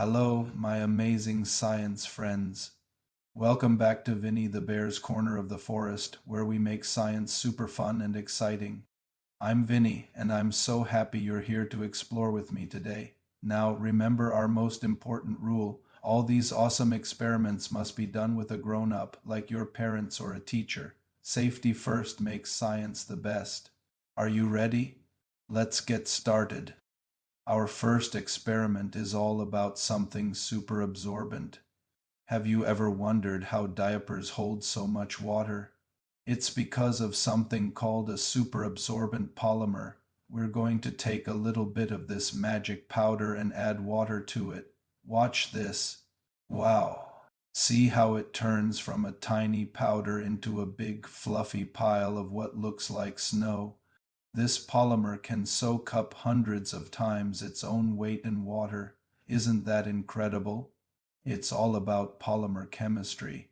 Hello, my amazing science friends. Welcome back to Vinnie the Bear's Corner of the Forest, where we make science super fun and exciting. I'm Vinnie, and I'm so happy you're here to explore with me today. Now, remember our most important rule. All these awesome experiments must be done with a grown-up, like your parents or a teacher. Safety first makes science the best. Are you ready? Let's get started. Our first experiment is all about something superabsorbent. Have you ever wondered how diapers hold so much water? It's because of something called a superabsorbent polymer. We're going to take a little bit of this magic powder and add water to it. Watch this. Wow. See how it turns from a tiny powder into a big fluffy pile of what looks like snow. This polymer can soak up hundreds of times its own weight in water. Isn't that incredible? It's all about polymer chemistry.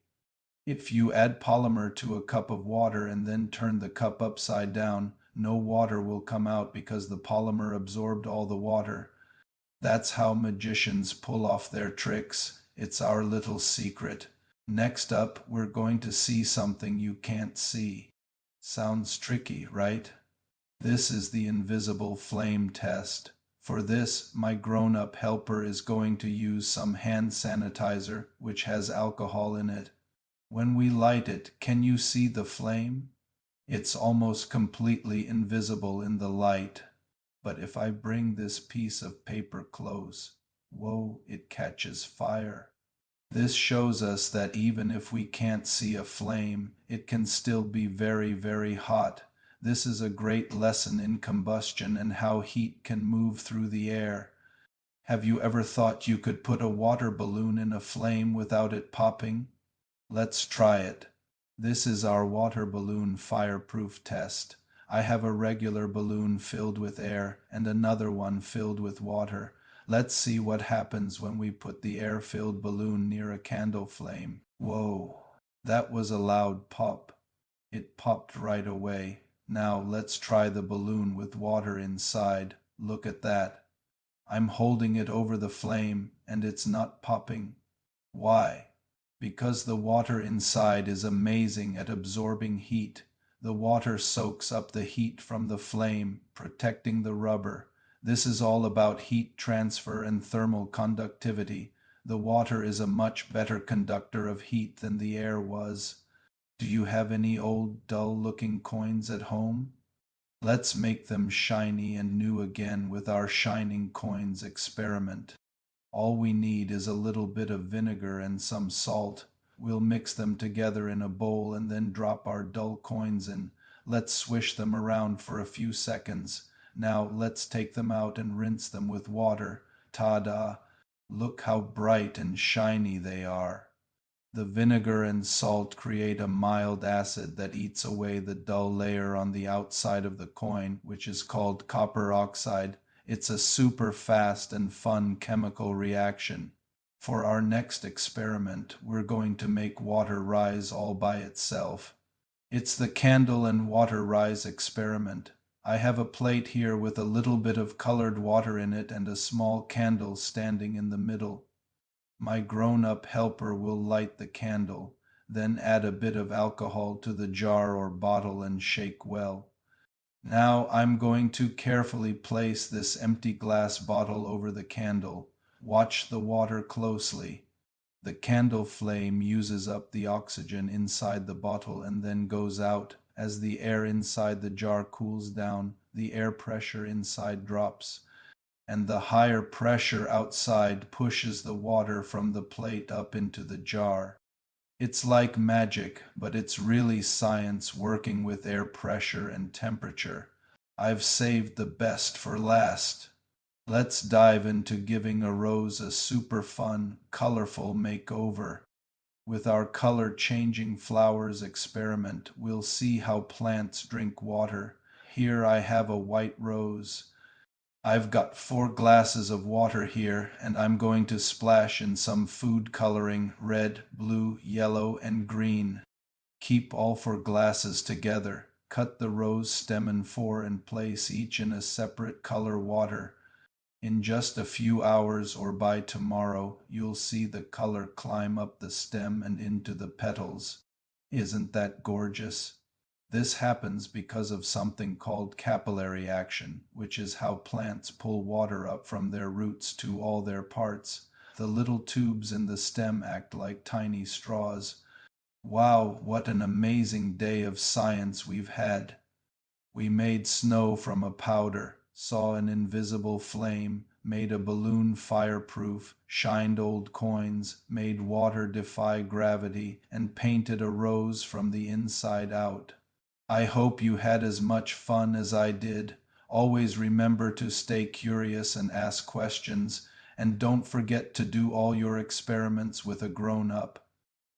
If you add polymer to a cup of water and then turn the cup upside down, no water will come out because the polymer absorbed all the water. That's how magicians pull off their tricks. It's our little secret. Next up, we're going to see something you can't see. Sounds tricky, right? This is the invisible flame test. For this, my grown-up helper is going to use some hand sanitizer, which has alcohol in it. When we light it, can you see the flame? It's almost completely invisible in the light. But if I bring this piece of paper close, whoa, it catches fire. This shows us that even if we can't see a flame, it can still be very, very hot. This is a great lesson in combustion and how heat can move through the air. Have you ever thought you could put a water balloon in a flame without it popping? Let's try it. This is our water balloon fireproof test. I have a regular balloon filled with air and another one filled with water. Let's see what happens when we put the air-filled balloon near a candle flame. Whoa, that was a loud pop. It popped right away. Now let's try the balloon with water inside. Look at that. I'm holding it over the flame and it's not popping. Why? Because the water inside is amazing at absorbing heat. The water soaks up the heat from the flame, protecting the rubber. This is all about heat transfer and thermal conductivity. The water is a much better conductor of heat than the air was. Do you have any old, dull-looking coins at home? Let's make them shiny and new again with our shining coins experiment. All we need is a little bit of vinegar and some salt. We'll mix them together in a bowl and then drop our dull coins in. Let's swish them around for a few seconds. Now let's take them out and rinse them with water. Ta-da! Look how bright and shiny they are. The vinegar and salt create a mild acid that eats away the dull layer on the outside of the coin, which is called copper oxide. It's a super fast and fun chemical reaction. For our next experiment, we're going to make water rise all by itself. It's the candle and water rise experiment. I have a plate here with a little bit of colored water in it and a small candle standing in the middle. My grown-up helper will light the candle, then add a bit of alcohol to the jar or bottle and shake well. Now I'm going to carefully place this empty glass bottle over the candle. Watch the water closely. The candle flame uses up the oxygen inside the bottle and then goes out. As the air inside the jar cools down, the air pressure inside drops, and the higher pressure outside pushes the water from the plate up into the jar. It's like magic, but it's really science working with air pressure and temperature. I've saved the best for last. Let's dive into giving a rose a super fun, colorful makeover. With our color changing flowers experiment, we'll see how plants drink water. Here I have a white rose. I've got 4 glasses of water here, and I'm going to splash in some food coloring, red, blue, yellow, and green. Keep all 4 glasses together. Cut the rose stem in 4 and place each in a separate color water. In just a few hours or by tomorrow, you'll see the color climb up the stem and into the petals. Isn't that gorgeous? This happens because of something called capillary action, which is how plants pull water up from their roots to all their parts. The little tubes in the stem act like tiny straws. Wow, what an amazing day of science we've had! We made snow from a powder, saw an invisible flame, made a balloon fireproof, shined old coins, made water defy gravity, and painted a rose from the inside out. I hope you had as much fun as I did. Always remember to stay curious and ask questions, and don't forget to do all your experiments with a grown-up.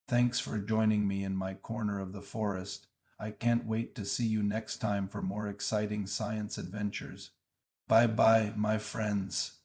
Thanks for joining me in my corner of the forest. I can't wait to see you next time for more exciting science adventures. Bye bye, my friends.